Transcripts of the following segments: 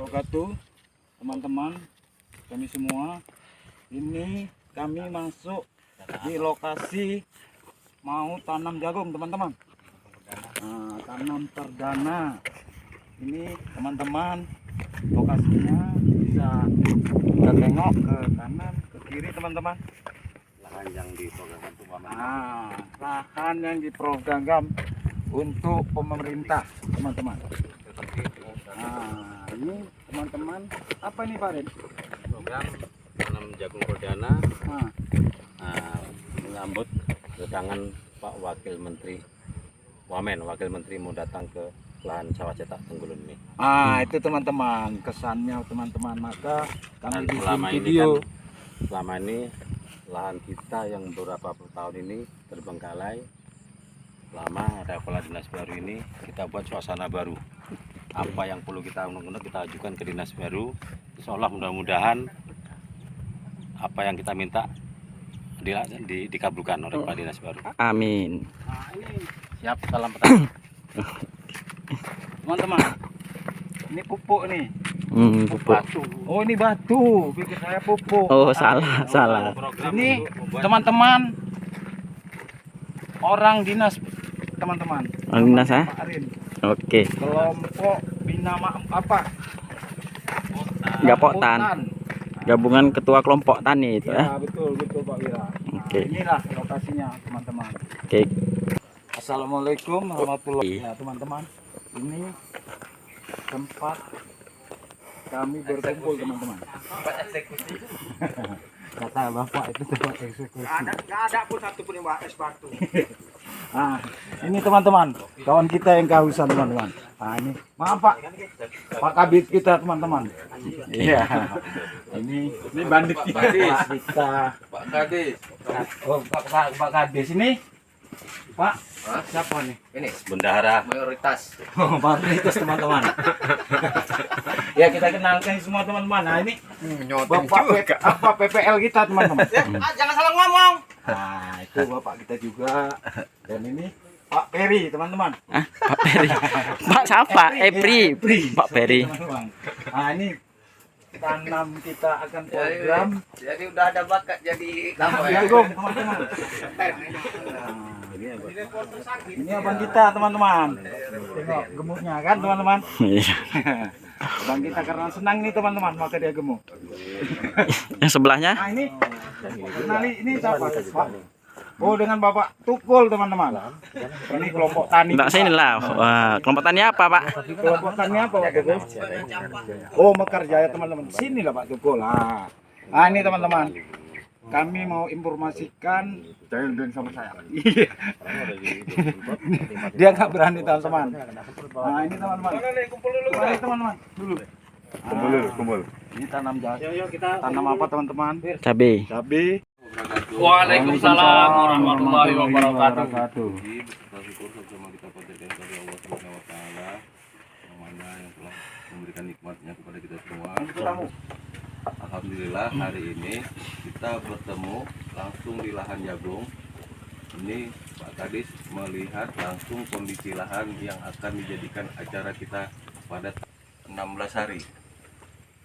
wabarakatuh. Teman-teman, kami semua, ini kami masuk di lokasi mau tanam jagung, teman-teman. Nah, tanam perdana. Ini teman-teman, lokasinya bisa kita tengok ke kanan, ke kiri, teman-teman. Lahan yang diprogramkan untuk Lahan yang diprogram untuk pemerintah, teman-teman. Nah, ini teman-teman, apa ini Pak Ren? program tanam jagung perdana menyambut kedatangan Pak Wakil Menteri Wamen. Wakil Menteri mau datang ke lahan sawah cetak Tenggulun ini. Itu teman-teman, kesannya teman-teman. Maka kami bikin selama video. Selama ini lahan kita yang beberapa puluh tahun ini terbengkalai. Lama ada kepala dinas baru ini, kita buat suasana baru. Apa yang perlu kita undang-undang kita ajukan ke dinas baru. Insyaallah mudah-mudahan apa yang kita minta dikabulkan oleh Pak Dinas baru. Amin. Nah, ini Siap, salam petani. teman-teman, ini pupuk nih. Pupuk. Batu. Oh, ini batu, pikir saya pupuk. Oh, salah. Ini teman-teman, orang dinas, teman-teman. Orang dinas, ya? Pak Arin. Oke. Kelompok bina apa? Gapok Tan. Gabungan ketua kelompok tani itu Ya, betul Pak Wira. Oke. Inilah lokasinya, teman-teman. Oke. Assalamualaikum warahmatullahi wabarakatuh. Ya, teman-teman. Ini tempat kami berkumpul, teman-teman. Kata Bapak itu tempat eksekusi. Nggak ada pun satu pun yang es batu. Nah, ini teman-teman, kawan kita yang kehausan, teman-teman. Nah, ini maaf Pak Kabit kita, teman-teman. Iya. Ini bandit kita. Pak Kadis. Oh, Pak Kadis ini. Pak, siapa nih? Ini Bendahara. mayoritas. Oh, mayoritas, teman-teman. Ya, kita kenalkan semua, teman-teman. Nah, ini Bapak PPL kita, teman-teman. Jangan salah ngomong. Nah, itu Bapak kita juga. Dan ini Pak Peri, teman-teman. Pak Peri. Pak siapa? Epri. Pak Peri. Teman-teman. Nah, ini tanam kita akan program Jadi udah ada bakat jadi jagung, teman-teman. Ini abang kita, teman-teman. Tengok gemuknya kan, teman-teman. Iya. Abang kita karena senang nih, teman-teman, maka dia gemuk. Yang sebelahnya? Nah, ini kenali ini siapa? Pak. Oh, dengan Bapak Tukul, teman-teman. Ini kelompok tani. Enggak sini lah. Wah, kelompok tani apa, Pak? Kelompok tani apa, Pak Tukul? Oh, Mekar Jaya, teman-teman. Sini lah Pak Tukul. Nah, ini teman-teman. Kami mau informasikan, jangan sama saya. Iya. Dia nggak berani, teman-teman. Nah, ini teman-teman. Mari, teman-teman. Dulu. Kumpul. Ini tanam jagung. Tanam apa, teman-teman? Cabai. Cabai. Waalaikumsalam warahmatullahi wabarakatuh. Yang telah memberikan nikmatnya kepada kita semua. Alhamdulillah hari ini kita bertemu langsung di lahan jagung. Ini Pak Kadis melihat langsung kondisi lahan yang akan dijadikan acara kita pada 16 hari.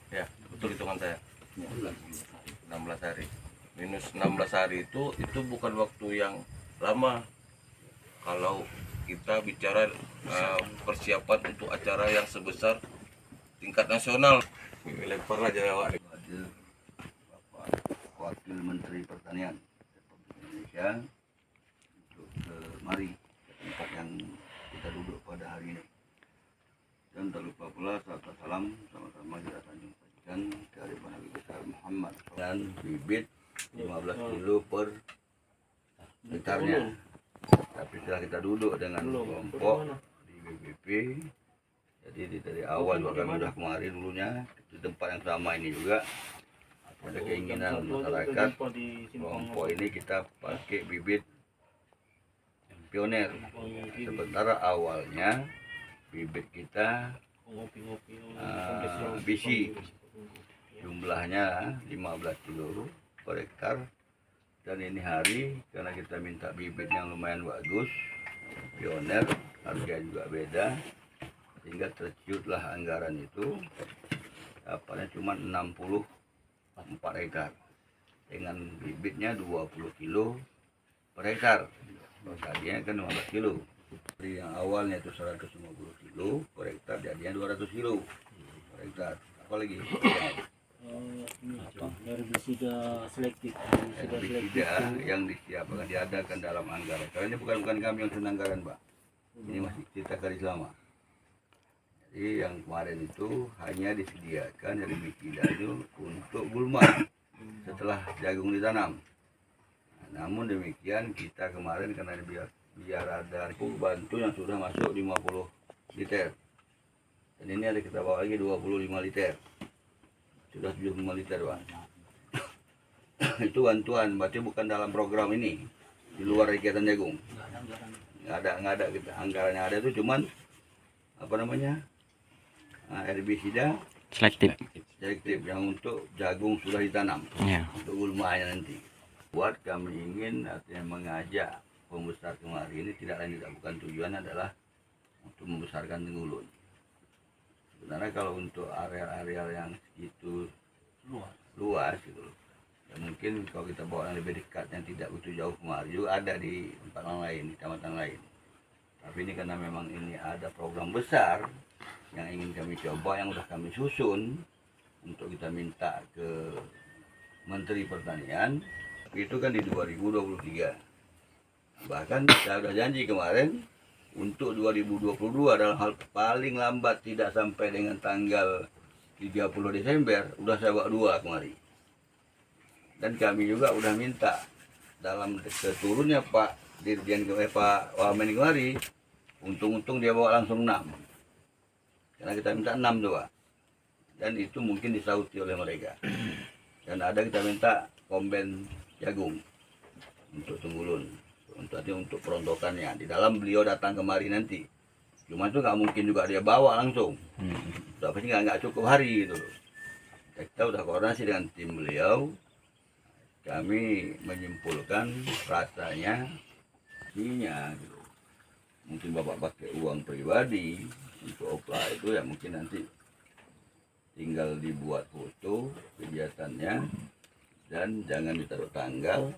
Ya, betul hitungan saya. 16 hari. Minus 16 hari itu bukan waktu yang lama. Kalau kita bicara persiapan untuk acara yang sebesar tingkat nasional, lempar aja Pak. Bapak Wakil Menteri Pertanian Republik Indonesia untuk mari ke tempat yang kita duduk pada hari ini. Dan tak lupa pula salam sama-sama kita sanjung sajikan dari Nabi besar Muhammad dan bibit 15 kilo per hektarnya. Tapi setelah kita duduk dengan kelompok di BBP, jadi dari awal juga kami sudah kemarin dulunya di tempat yang sama ini juga ada keinginan masyarakat kelompok ini kita pakai bibit pioner. Sementara awalnya bibit kita bisi, jumlahnya 15 kilo per hektar. Dan ini hari karena kita minta bibit yang lumayan bagus, pioner, harga juga beda, sehingga terciutlah anggaran itu dapatnya cuma 64 hektar dengan bibitnya 20 kilo per hektar. Tadinya kan 15 kilo. Dari yang awalnya itu 150 kilo per hektar jadinya 200 kilo per hektar. Apalagi herbisida selektif. herbisida yang disiapkan diadakan dalam anggaran. Karena ini bukan kami yang susun anggaran, Pak. Ini masih cerita kali selama. Jadi yang kemarin itu hanya disediakan herbisida itu untuk gulma setelah jagung ditanam. Namun demikian kita kemarin karena biar ada bantu yang sudah masuk 50 liter. Dan ini ada kita bawa lagi 25 liter. Sudah 75 liter, Pak. Itu bantuan, berarti bukan dalam program ini. Di luar kegiatan jagung. Nggak ada kita. Anggarannya ada itu cuman apa namanya? Herbisida Selektif. yang untuk jagung sudah ditanam. Ya. Untuk gulmanya nanti. Buat kami ingin artinya mengajak pembesar kemari ini tidak lain tidak bukan tujuan adalah untuk membesarkan Tenggulun. Sebenarnya kalau untuk area-area yang segitu luas gitu loh, ya mungkin kalau kita bawa yang lebih dekat yang tidak begitu jauh kemari juga ada di tempat lain, di kecamatan lain. Tapi ini karena memang ini ada program besar yang ingin kami coba, yang sudah kami susun untuk kita minta ke Menteri Pertanian. Itu kan di 2023. Bahkan saya sudah janji kemarin untuk 2022 dalam hal paling lambat tidak sampai dengan tanggal 30 Desember udah saya bawa 2 kemari. Dan kami juga udah minta dalam keturunnya Pak Dirjen Pak Wamen kemari, untung-untung dia bawa langsung 6. Karena kita minta 6 tuh, Pak. Dan itu mungkin disauti oleh mereka. Dan ada kita minta komben jagung untuk Tenggulun. Untuk perontokannya di dalam beliau datang kemari nanti. Cuma itu nggak mungkin juga dia bawa langsung. Tapi nggak cukup hari gitu loh. Kita udah koordinasi dengan tim beliau. Kami menyimpulkan rasanya ininya gitu. Mungkin bapak pakai uang pribadi untuk opla itu ya mungkin nanti tinggal dibuat foto kegiatannya dan jangan ditaruh tanggal.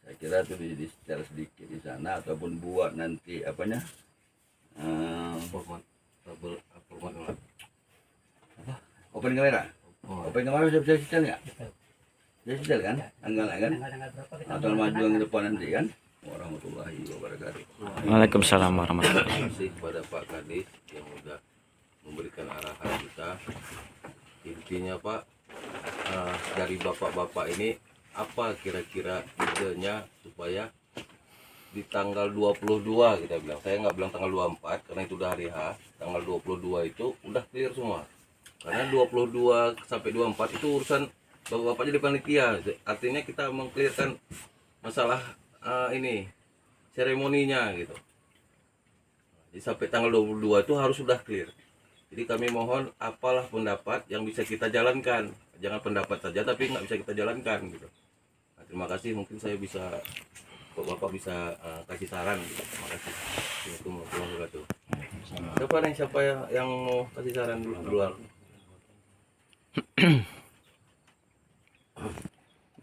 Saya kira itu di secara sedikit di sana ataupun buat nanti apanya open kamera. Open kamera bisa setel nggak? Bisa setel kan? Tanggalnya kan? Atau maju yang depan nanti kan? Warahmatullahi wabarakatuh. Waalaikumsalam warahmatullahi Terima kasih kepada Pak Kadis yang sudah memberikan arahan kita. Intinya Pak, dari bapak-bapak ini apa kira-kira idenya supaya di tanggal 22 kita bilang, saya nggak bilang tanggal 24 karena itu udah hari H, tanggal 22 itu udah clear semua. Karena 22 sampai 24 itu urusan bapak-bapak jadi panitia, artinya kita mengclearkan masalah ini seremoninya gitu. Jadi sampai tanggal 22 itu harus sudah clear. Jadi kami mohon apalah pendapat yang bisa kita jalankan, jangan pendapat saja tapi nggak bisa kita jalankan gitu. Terima kasih, mungkin saya bisa, Bapak bisa kasih saran. Terima kasih. Assalamualaikum warahmatullahi wabarakatuh. Siapa yang mau kasih saran dulu?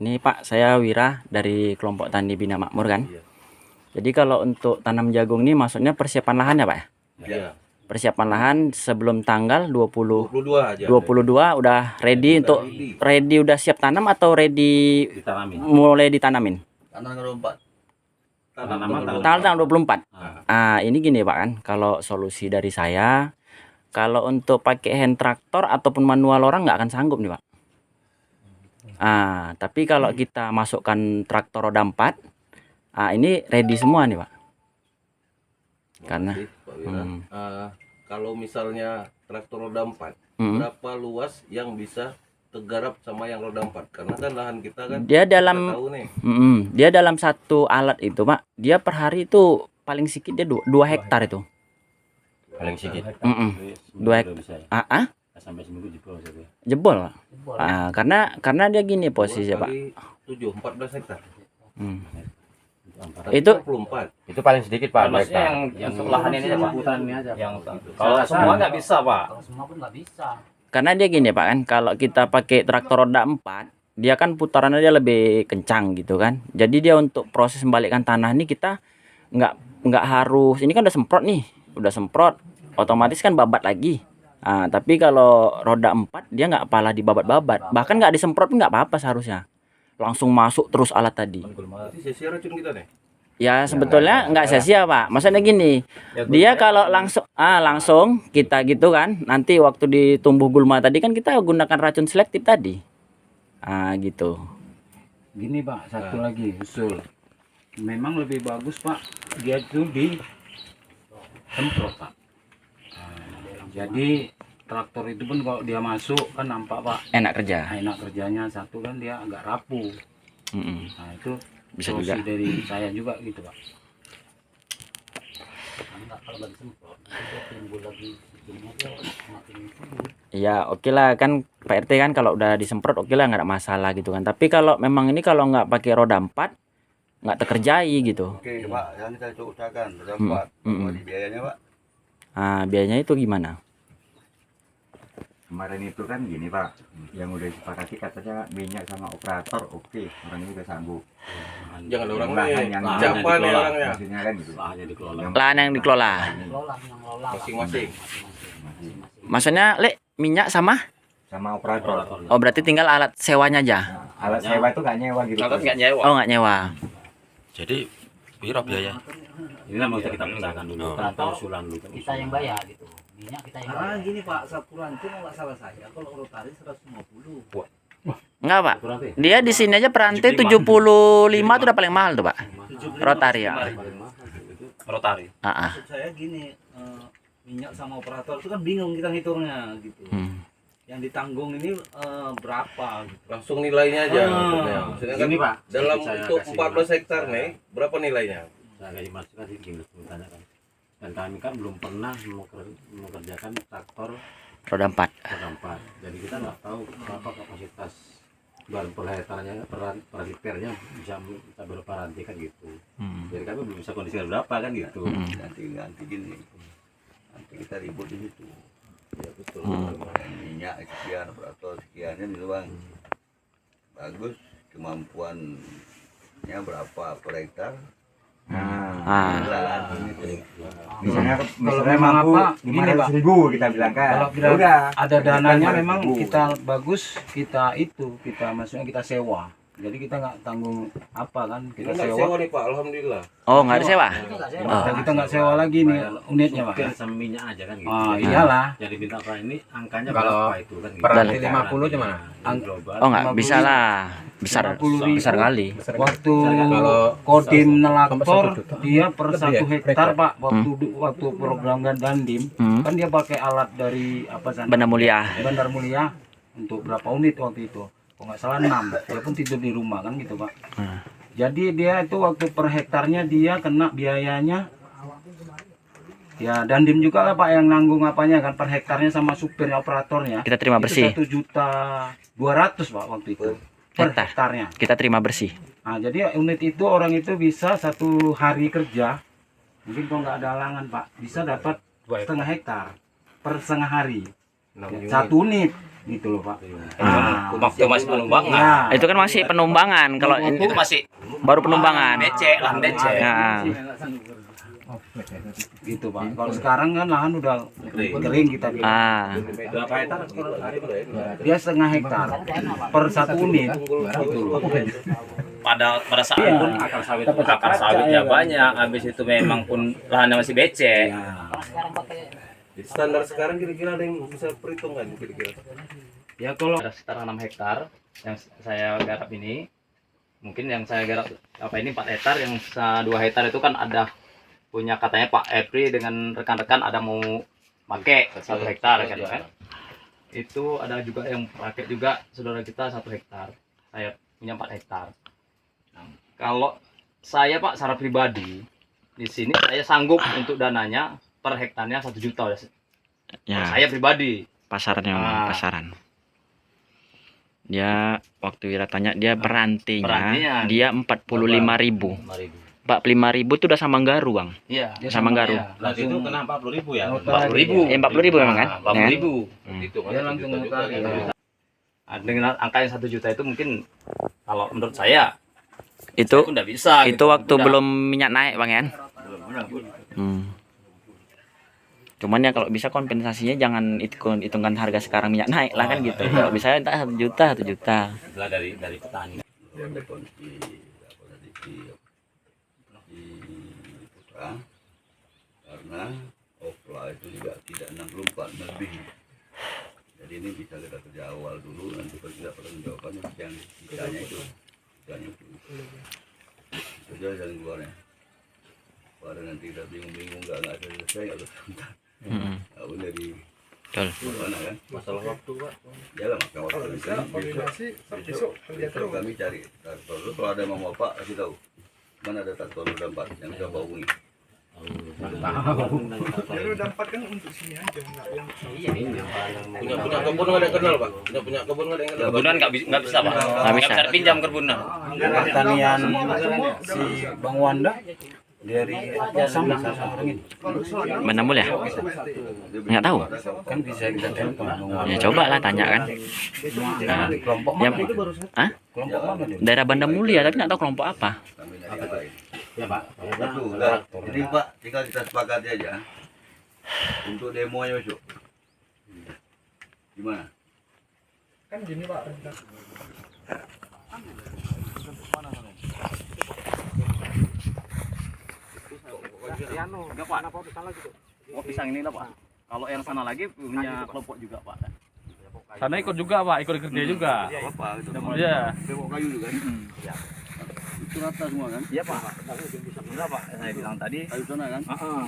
Ini Pak, saya Wira dari kelompok Tani Bina Makmur kan. Iya. Jadi kalau untuk tanam jagung ini maksudnya persiapan lahan ya Pak? Iya. Persiapan lahan sebelum tanggal 22 aja. 22 udah ready untuk ready udah siap tanam atau ready mulai ditanamin? Tanggal 24. Tanggal 24. Ini gini Pak kan, kalau solusi dari saya, kalau untuk pakai hand traktor ataupun manual orang nggak akan sanggup nih Pak. Tapi kalau kita masukkan traktor roda 4, ini ready semua nih Pak. Karena Pak Wira. Kalau misalnya traktor roda 4, berapa luas yang bisa tergarap sama yang roda 4? Karena kan lahan kita kan dia dalam tahu nih. dia dalam satu alat itu Pak, dia per hari itu paling sedikit dia 2 hektar itu. Paling sedikit. 2 hektar. Sampai seminggu Jebol. Karena dia gini posisinya Pak. 14 hektar. Itu 24. Itu paling sedikit Pak. Maksudnya yang lahan ini aja Pak. Yang Kalau semua nggak bisa Pak. Kalau semua pun nggak bisa. Karena dia gini Pak kan, kalau kita pakai traktor roda 4, dia kan putarannya dia lebih kencang gitu kan. Jadi dia untuk proses membalikkan tanah ini kita nggak harus, ini kan udah semprot nih, otomatis kan babat lagi. Nah, tapi kalau roda 4 dia nggak pala dibabat-babat, bahkan nggak disemprot pun nggak apa-apa seharusnya. Langsung masuk terus alat tadi. Berarti sia-sia racun kita nih. Ya sebetulnya nggak sia-sia Pak. Maksudnya gini, dia kalau langsung kita gitu kan, nanti waktu ditumbuh gulma tadi kan kita gunakan racun selektif tadi. Gitu. Gini Pak, satu lagi usul. Memang lebih bagus Pak, dia itu di semprot Pak. Jadi traktor itu pun kalau dia masuk kan nampak Pak, Enak kerja. enak kerjanya. Satu kan dia agak rapuh. Nah itu Bisa solusi juga. dari saya juga gitu Pak. Ya oke lah kan Pak RT kan kalau udah disemprot oke lah nggak ada masalah gitu kan. Tapi kalau memang ini kalau nggak pakai roda 4 nggak terkerjai gitu. Oke Pak, yang kita coba usahakan roda Hmm, 4. hmm. Di biayanya Pak. Biayanya itu gimana? Kemarin itu kan gini Pak, yang udah disepakati katanya minyak sama operator oke, orang juga sanggup. Jangan orang Lahan lain. yang Siapa nih orangnya? maksudnya kan gitu. Lahannya dikelola. Lahan yang dikelola. Masing-masing. Maksudnya minyak sama? Sama operator. Oh berarti tinggal alat sewanya aja. Alat sewa itu nggak nyewa gitu. Alat nggak nyewa. Oh nggak nyewa. Jadi piro biaya? Inilah mau kita pecahkan dulu. Kan usulan dulu kan. Kita yang bayar gitu, minyak kita yang bayar. Gini Pak, Sapuran itu nggak salah saya. Kalau rotari 150. Enggak Pak. Kurang deh. Dia di sini aja per rantai 75 itu udah paling mahal tuh Pak. Rotari ya. Rotari. Maksud saya gini, minyak sama operator itu kan bingung kita ngitungnya gitu. Yang ditanggung ini berapa gitu. Langsung nilainya aja. Maksudnya kan Ini Pak. dalam saya untuk kasih 14 hektar nih, berapa nilainya? Saya kasih masukan sih gini ceritanya kan. Dan kami kan belum pernah mengerjakan traktor Roda 4. roda 4. Jadi kita nggak tahu berapa kapasitas bahan per hektarnya, per liternya bisa berapa rantai kan gitu. Jadi kami belum bisa kondisi berapa kan gitu. Nanti gini. Nanti kita ribut di situ. Ya betul. Minyak sekian, operator sekiannya gitu Bang. Bagus, kemampuannya berapa per hektar? Misalnya memang mampu apa, gini, Pak. 500.000 kita bilang kan. Kalau Ya udah. ada dananya memang 500.000. kita bagus, kita maksudnya kita sewa. Jadi kita nggak tanggung apa kan, Kita kita nggak sewa. sewa nih Pak, alhamdulillah. Oh nggak ada sewa? Dan kita nggak sewa lagi nih unitnya Pak. Mungkin sama minyak aja kan gitu. Iyalah. Jadi bintang apa ini angkanya Kalau berapa itu kan? per rantai Gitu. 50 gimana? Global. Oh nggak bisa lah. Besar 50.000. besar kali. Waktu Kalau Kodim Nelaktor dia per 1 ya, hektar Pak. Waktu program Dandim kan dia pakai alat dari apa sana? Benda mulia. Bandar Mulia untuk berapa unit waktu itu? Kalau nggak salah 6. Dia pun tidur di rumah kan gitu Pak. Jadi dia itu waktu per hektarnya dia kena biayanya. Ya Dandim juga lah Pak yang nanggung apanya kan per hektarnya sama supirnya operatornya. Kita terima bersih. 1.200.000 Pak waktu itu per Hektar. hektarnya. Kita terima bersih. Nah, jadi unit itu orang itu bisa 1 hari kerja. Mungkin kalau nggak ada halangan Pak, bisa dapat setengah hektar per setengah hari. 1 unit gitu loh Pak. waktu masih penumbangan. Ya. Itu kan masih penumbangan. Kalau Itu masih baru penumbangan. becek, lahan becek. Nah, Gitu Pak. Kalau sekarang kan lahan udah kering kita bilang. Berapa hektar? Dia setengah hektar per 1 unit gitu loh. Pada saat pun akar sawitnya banyak, habis itu memang pun lahannya masih becek. Jadi standar sekarang kira-kira ada yang bisa perhitungan kira-kira. Ya kalau ada sekitar 6 hektar yang saya garap ini, mungkin yang saya garap apa ini 4 hektar, yang 2 hektar itu kan ada punya katanya Pak Epri dengan rekan-rekan ada mau pakai 1 hektar kan. Itu ada juga yang pakai juga saudara kita 1 hektar. Saya punya 4 hektar. Nah, kalau saya Pak secara pribadi di sini saya sanggup untuk dananya per hektarnya 1 juta ya saya pribadi. pasarnya pasaran. Dia waktu Wira tanya dia per rantainya Perantinya. dia 45.000. 45.000 tuh udah sama Nggaru, Bang. Iya. Dia Sama Nggaru. Iya. Lah itu kena 40.000 ya. Nota 40.000. 40.000 memang kan? 40.000. Itu kan Dia 1 langsung juta juga nota, gitu. iya. Nah, dengan angka yang 1 juta itu mungkin kalau menurut saya Itu itu nggak bisa. itu gitu. waktu Udah. belum minyak naik, Bang ya. Cuman ya kalau bisa kompensasinya jangan hitungkan harga sekarang minyak naik lah kan gitu. Kalau bisa entah 1 juta, 1 juta. Lah dari petani. Ada kondisi apa tadi di Putra karena offline itu juga tidak 64 lebih. Jadi ini bisa kita kerja awal dulu, nanti kalau tidak perlu jawabannya yang sisanya itu saja jalan keluarnya. Pada nanti kita bingung-bingung nggak selesai nggak selesai. Nggak boleh di mana kan? Masalah waktu, Pak. Jalan makan waktu besok kami cari traktor. Lu kalau ada mau bapak kasih tahu mana ada traktor roda 4 yang bisa bawa hubungi. Roda 4 kan untuk sini aja, enggak yang Punya kebun nggak ada yang kenal, Pak? Punya kebun nggak ada yang kenal? Kebunan nggak bisa Pak. Nggak bisa. Pinjam kebunan. Pertanian si Bang Wanda dari Jasam orang ini Menambul ya? Nggak tahu. kan bisa kita telepon. Ya coba lah tanya kan. Nah, Kelompok ya, mana? Hah? Kelompok mana dia? Daerah Banda Mulia tapi nggak tahu kelompok apa. Kami dari yang lain. Ya, Pak. Satu, udah. Jadi Pak, tinggal kita sepakati aja untuk demonya besok. Gimana? kan gini Pak. Enggak Pak. Oh pisang ini lah Pak. Kalau yang sana lagi punya kelompok juga Pak. Sana ikut juga Pak, ikut kerja juga. Apa itu? Iya. Demo kayu juga. Itu rata semua kan? Iya Pak. Enggak Pak. Saya bilang tadi. Kayu sana kan?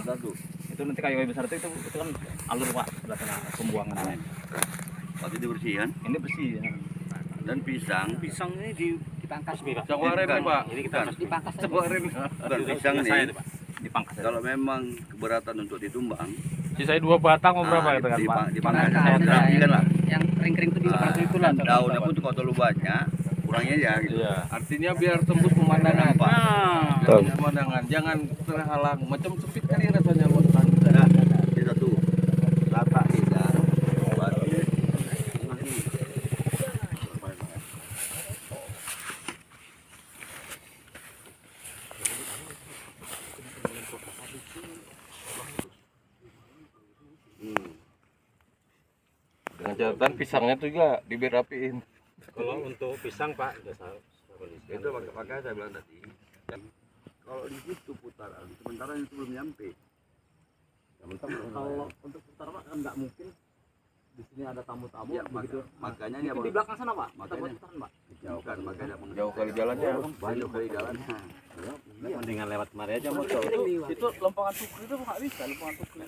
Satu. Itu nanti kayu besar itu kan alur Pak sebelah sana pembuangan. Waktu dibersihkan. Ini bersih ya. Dan pisang Pisang ini dipangkas Pak. Cawaren nih Pak. Ini kita harus dipangkas. Cawaren. Bukan pisang nih. Dipangkas. Kalau memang keberatan untuk ditumbang, Sisanya 2 batang mau berapa katakan Pak? dipangkas. Saya terapikan lah. Yang kering-kering itu dipangkas itu lah. Daunnya pun kalau terlalu banyak, kurangnya aja gitu. Iya. Artinya biar tembus pemandangan, Pak. Betul. Pemandangan, jangan terhalang. Macam sempit kali rasanya buat petani. Nah, ini satu rata tidak. Dengan catatan pisangnya tuh juga diberapiin. Kalau untuk pisang Pak, Itu makanya saya bilang tadi. Kalau di situ putaran, sementara itu belum nyampe. Kalau untuk putar Pak kan nggak mungkin di sini ada tamu-tamu Ya, begitu. makanya Itu di belakang sana Pak. Kita Makanya. buat putaran Pak. Jauhkan, makanya Jauh kali jalannya. banyak kali jalannya. Mendingan lewat kemari aja motor. Itu lompangan tuker itu nggak bisa lompangan tuker.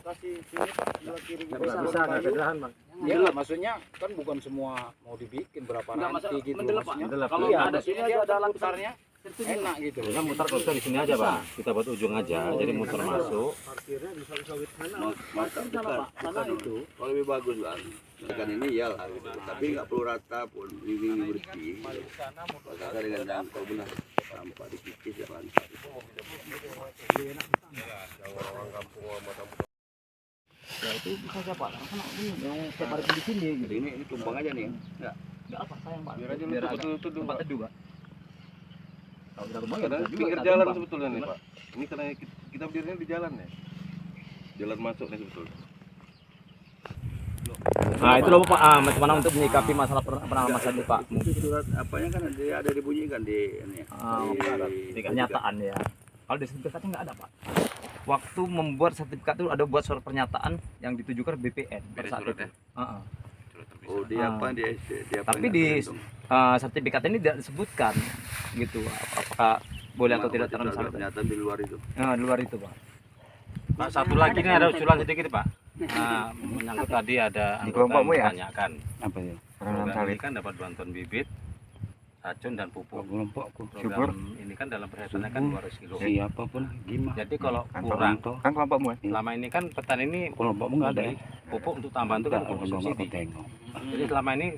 Kasih sini sebelah kiri. bisa nggak kedahan Bang. Iya lah, maksudnya kan bukan semua mau dibikin berapa Nggak ranti masalah, gitu mendelep, Pak. maksudnya. Kalau Iya, ada sini aja ada alat putarnya enak gitu. Kita muter kalau di sini aja, Pak. Kita buat ujung aja. Jadi muter masuk. Parkirnya di sawit sana. Maka sana itu. kalau lebih bagus kan, kan ini ya lah, gitu. Tapi nggak perlu rata pun, ini bersih. Maka dengan jangkau benar, sampah dikikis ya kan. Ya itu bisa siapa? Karena sana ini yang setiap hari di sini gitu. Jadi ini tumpang aja nih. Ya. Enggak apa sayang Pak. Biar aja Biar lu agak tutup dulu, tempat Pak. teduh Pak. Kalau udah rumah Kadang juga pinggir kita jalan tumpang. sebetulnya nih, Pak. Ini karena kita berdirinya di jalan ya. Jalan masuk nih sebetulnya. Nah, itu loh Pak, bagaimana untuk menyikapi masalah penanganan masalah ini Pak? Surat apanya kan ada dibunyikan di ini. Di pernyataan ya. Kalau di sertifikatnya nggak ada Pak. Waktu membuat sertifikat itu ada buat surat pernyataan yang ditujukan BPN pada saat itu. Oh, di apa di apa? Tapi di sertifikat ini tidak disebutkan gitu. Apakah boleh atau tidak tanam sawit? Pernyataan di luar itu. Nah, di luar itu Pak. Pak, satu lagi nih ada usulan sedikit Pak. Nah, menyangkut tadi ada Di anggota yang kelompokmu ya? menanyakan. Apa ya? Penanam Program sawit. ini kan dapat bantuan bibit, racun dan pupuk. Kelompokku. Program ini kan dalam perhitungannya kan 200 kilo. Siapapun gimana? Jadi kalau Kan kurang, Kan kelompokmu ya? selama ini kan petani ini Kelompokmu nggak ada ya? pupuk untuk tambahan itu kan Kalau untuk nggak aku subsidi. tengok. Jadi selama ini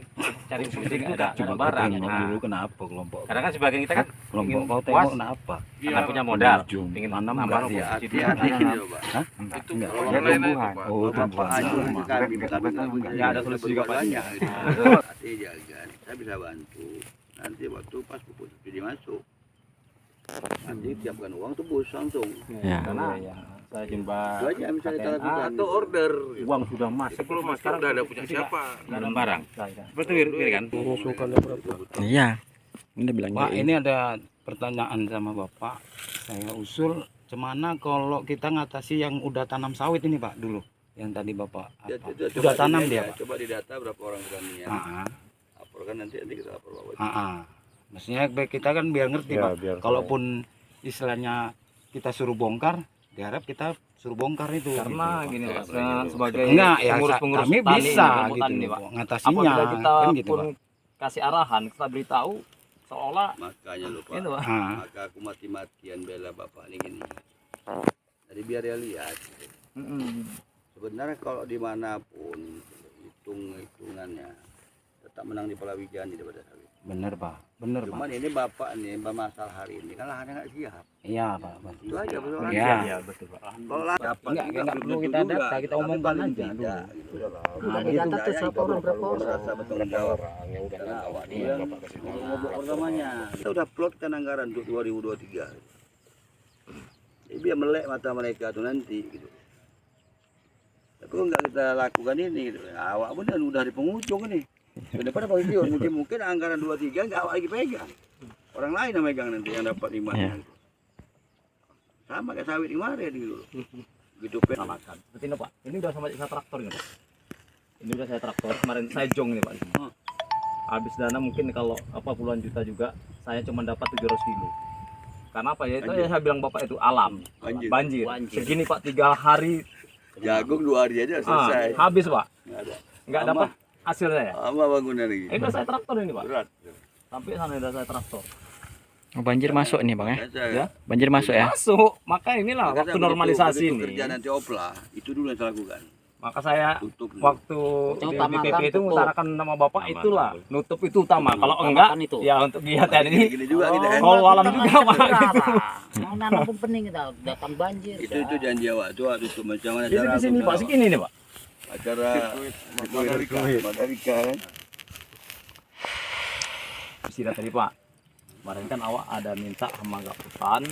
cari sendiri nggak ada Coba barang. tengok Nah, dulu kenapa kelompok. karena kan sebagian kita kan Kelompok ingin kau puas, tengok kenapa? karena punya modal, Ujung. ingin Tanam nambah enggak rumput dia? di situ. Hati-hati gitu Pak. Hah? Itu Enggak. kalau Ya lain itu, tumbuhan. Pak. Oh, tumbuhan. Aja Sama. kami Tapi kan enggak. Ya, ada solusi juga, Pak. banyak. Hati jaga, saya bisa bantu. Nanti waktu pas pupuk subsidi masuk, nanti tiapkan uang tebus langsung. Ya. Karena Iya, saya jumpa Itu aja yang bisa kita KTNA, lakukan. Atau order. uang sudah masuk. Sebelum masuk udah ada punya siapa? Nggak ada barang. Seperti itu kan? Iya. Ini dia bilang Pak, gitu. ini ada pertanyaan sama Bapak. Saya usul cemana kalau kita ngatasi yang udah tanam sawit ini Pak dulu. Yang tadi Bapak Ya, apa? coba Udah tanam dilihat dia ya, Pak. coba didata berapa orang berani ya. Ah, Laporkan nanti kita lapor Bapak. Maksudnya baik kita kan biar ngerti Pak. Kalaupun istilahnya kita suruh bongkar, diharap kita suruh bongkar itu. Karena gitu, gini Pak. Pak, sebagai Enggak ya pengurus-pengurus kami tani bisa ini, kelompok gitu tani, loh, Pak. ngatasinya Apabila kita kan gitu pun Pak. kasih arahan, kita beritahu seolah Makanya lupa. itu Pak. Maka aku mati-matian bela Bapak ini gini. Jadi biar dia lihat. Sebenarnya kalau dimanapun hitungannya tetap menang di Palawijan daripada sawit. Bener Pak, bener Pak. Cuman ini Bapak nih masalah hari ini kan lahannya nggak siap. Iya Pak. Itu aja persoalannya. Iya. betul Pak. Kalau lahan Enggak perlu kita data, kita omongkan aja dulu. Nah, data tuh siapa orang berapa orang? Rasa bertanggung jawab. Karena awak ini yang ngobrol pertamanya. Kita udah plotkan anggaran untuk 2023. Jadi biar melek mata mereka tuh nanti gitu. Tapi enggak kita lakukan ini gitu. Nah, awak pun udah di penghujung nih. Kedepan apa video? Mungkin anggaran 23 enggak awak lagi pegang. Orang lain yang megang nanti yang dapat imannya. Gitu. Sama kayak sawit kemarin gitu. Gitu Samakan. Seperti ini Pak. Ini udah sama saya traktor ini Pak. Ini udah saya traktor. Kemarin saya jong ini Pak. Habis dana mungkin kalau apa puluhan juta juga, saya cuma dapat 700 kilo. Karena apa ya? Itu ya saya bilang Bapak itu alam. Banjir. Segini Pak 3 hari. jagung 2 hari aja selesai. Habis Pak. Nggak ada. Nggak dapat hasilnya ya. Apa bangunan lagi? Ini udah saya traktor ini Pak. Berat. Sampai sana udah saya traktor. Oh, banjir masuk nih Bang ya. Ya. Banjir masuk ya. Masuk. Maka inilah waktu normalisasi ini. Kerja nanti oplah itu dulu yang saya lakukan. Maka saya Tutup. waktu di BPP itu mengutarakan nama Bapak itulah nutup itu utama. Kalau enggak ya untuk kegiatan ini Gini juga kita. kalau alam juga Pak gitu. Mau nanam pun pening kita datang banjir. Itu janji awak tuh tutup macam mana Jadi cara di sini tutup Pak, awak. segini nih Pak. Acara Madalika kan. Pesida tadi Pak. Kemarin kan awak ada minta sama Gaputan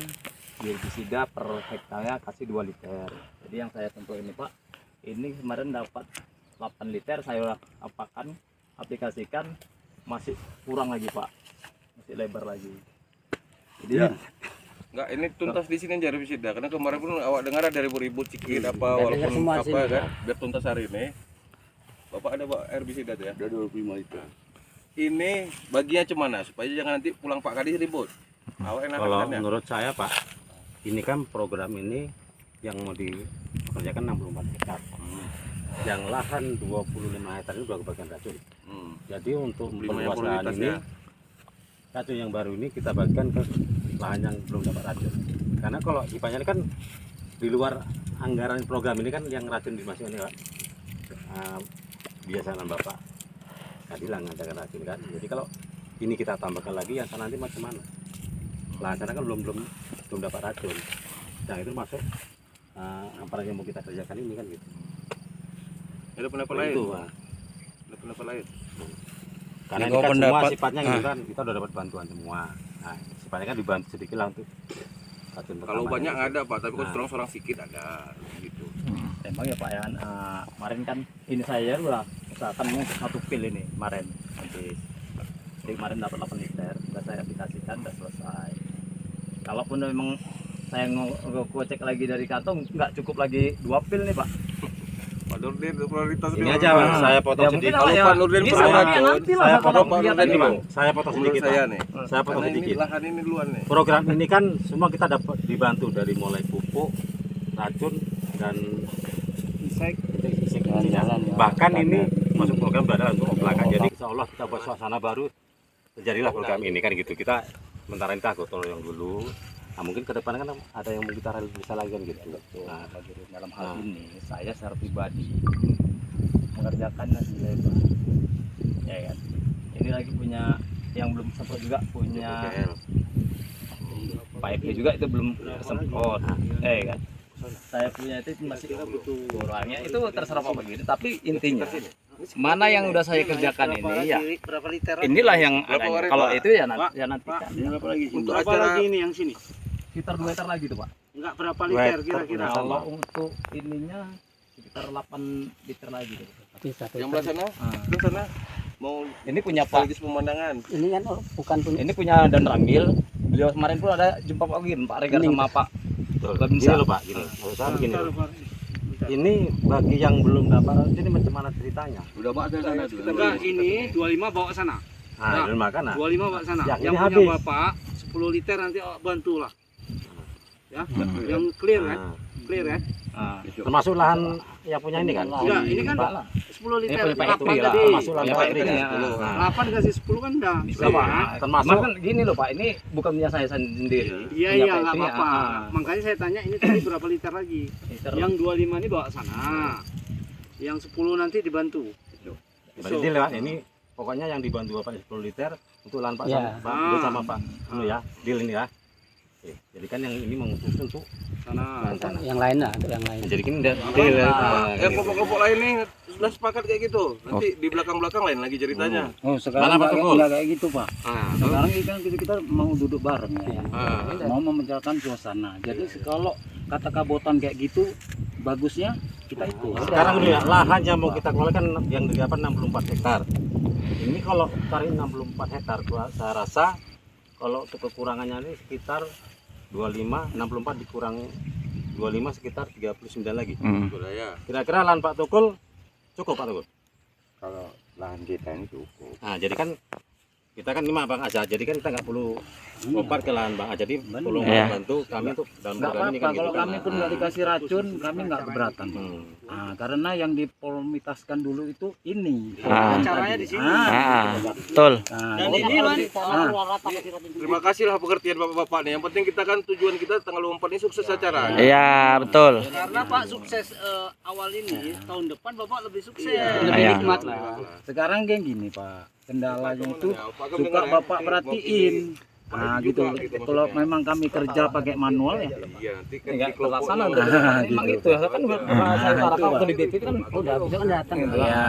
pesida per hektarnya kasih 2 liter. Jadi yang saya tentuin ini Pak, ini kemarin dapat 8 liter saya apakan aplikasikan masih kurang lagi Pak. Masih lebar lagi. Jadi Enggak, ini tuntas di sini aja herbisida. Karena kemarin pun awak dengar ada ribut-ribut sikit apa walaupun apa kan. Biar tuntas hari ini. Bapak ada herbisida tuh ya? Ada 25 liter. Ini baginya cemana supaya jangan nanti pulang Pak Kadis ribut. Awak enak Kalau kan ya? menurut saya Pak, ini kan program ini yang mau dikerjakan 64 hektar. Yang lahan 25 hektar ini sudah kebagian racun. Jadi untuk memperluas lahan ini, racun yang baru ini kita bagikan ke lahan yang belum dapat racun. Karena kalau IPA-nya ini kan di luar anggaran program ini kan yang racun dimasukkan ini Pak. Biasanya Bapak keadilan ngadakan racun kan. Jadi kalau ini kita tambahkan lagi yang sana nanti macam mana? Lahan sana kan belum dapat racun. Nah itu masuk apa yang mau kita kerjakan ini kan gitu. Ada pendapat lain? Itu Pak. Ada pendapat lain? Karena Ya, ini kan kalau semua pendapat- sifatnya gitu kan kita udah dapat bantuan semua. Nah sifatnya kan dibantu sedikit lah untuk racun Kalau pertamanya banyak gitu. nggak ada Pak, tapi kalau Nah. seorang-seorang sedikit ada gitu. emang ya Pak ya, kemarin kan ini saya udah usahakan mau 1 pil ini kemarin. Jadi kemarin dapat 8 liter, udah saya aplikasikan, udah selesai. Kalaupun memang saya ngecek lagi dari kantong, nggak cukup lagi 2 pil nih Pak. Pak Nurdin prioritas Ini aja Pak, saya potong Ya, sedikit. mungkin Kalau ya, Pak Nurdin ini perlu sama racun, nanti lah saya saya potong Pak Nurdin ini dulu. Pak. Saya potong Menurut sedikit saya Pak. nih. Saya potong Karena ini sedikit. lahan ini duluan nih. Program ini kan semua kita dapat dibantu dari mulai pupuk, racun dan insek. Bahkan ini masuk program berada untuk oplah. Jadi insya Allah kita buat suasana baru, terjadilah program ini kan gitu. Kita sementara ini takut yang dulu. Nah mungkin ke depan kan ada yang mau kita bisa lagi kan gitu. Nah, Dalam hal ini saya secara pribadi mengerjakan nasi lebar, ya kan. semprot juga punya pipe juga itu belum semprot. Kan saya punya itu masih kurangnya itu terserah Pak begitu, tapi intinya mana yang udah saya kerjakan ini ya inilah yang adanya. Kalau itu ya nanti kan. Untuk acara lagi ini yang sini Sekitar 2 liter lagi tuh Pak. enggak berapa liter kira-kira? Kalau untuk ininya sekitar 8 liter lagi tuh. Yang belah sana, ke sana mau Ini punya Pak. sekaligus pemandangan. Ini kan bukan punya. Ini punya Dan Ramil. Beliau kemarin pun ada jumpa Pak Gin, Pak Regar sama Pak. Gini loh Pak, gini. Saya begini loh. Ini bagi yang belum dapat, ini macam mana ceritanya? Udah Pak ada sana dulu. Enggak, ini 25 bawa sana. Nah, Nah, makan 25 bawa sana. Yang Yang ini punya habis. Bapak 10 liter nanti bantulah. Ya, yang clear kan? Clear ya? termasuk lahan yang punya ini kan? Enggak, ini kan Pak. 10 liter. Ini punya Pak 8 Itri lah, tadi. termasuk lahan Punya Pak Pak Itri Itri kan? ya. Nah, 8 kasih 10 kan dah. Bisa Iya. Pak. termasuk Cuman kan gini loh Pak, ini bukan punya saya sendiri. Iya, Punya iya, Pak enggak Itri, apa-apa. Makanya saya tanya ini tadi berapa liter lagi? Liter. Yang 25 ini bawa sana. Yang 10 nanti dibantu. berarti lewat ini pokoknya yang dibantu Bapak 10 liter untuk lahan Pak Ya. sama Pak Anu ya, deal ini ya. Oke, jadi kan yang ini mengutus untuk Sana. lahan sana. Yang lain lah, yang lain. Jadi ini deal ya. Kelompok-kelompok lain nih sudah sepakat kayak gitu. Nanti di belakang-belakang lain lagi ceritanya. Oh sekarang Mana Pak Tukul? nggak kayak gitu Pak. Ah, Sekarang ini kan kita mau duduk bareng ya. ah. Mau memecahkan suasana. Jadi kalau kata kabotan kayak gitu, bagusnya kita itu. Sekarang dulu ya, lahan yang mau kita kelola kan yang didapat 64 hektar. Ini kalau cari 64 hektar, saya rasa kalau untuk kekurangannya ini sekitar 25, 64 dikurang 25 sekitar 39 lagi. Budaya. Kira-kira lahan Pak Tukul cukup Pak Tukul? Kalau lahan kita ini cukup. Nah, jadi kan kita kan 5 Bang aja, jadi kan kita nggak perlu lompat ke lahan Bang aja, jadi tolong Iya. bantu kami untuk dalam Nggak program ini apa-apa, kan kalau gitu kan. kami pun nggak dikasih racun, kami nggak keberatan. Hmm. Nah, karena yang diprioritaskan dulu itu ini. Ah. Caranya di sini. Betul. Nah, Dan ini Lan, Terima kasih lah pengertian bapak-bapak nih. Yang penting kita kan tujuan kita tanggal 24 ini sukses acara. Iya, betul. karena Pak sukses awal ini, tahun depan Bapak lebih sukses. Lebih Iya. nikmat lah. sekarang kayak gini Pak, kendalanya itu Ya, Pak Gem suka dengar ya. Bapak perhatiin. Nah gitu, kalau memang kami kerja pakai manual ya. Iya, nanti kan Enggak di kelompok terlaksana ini. udah. Memang itu ya kan saya utarakan waktu di BP kan udah bisa kan datang. Ya.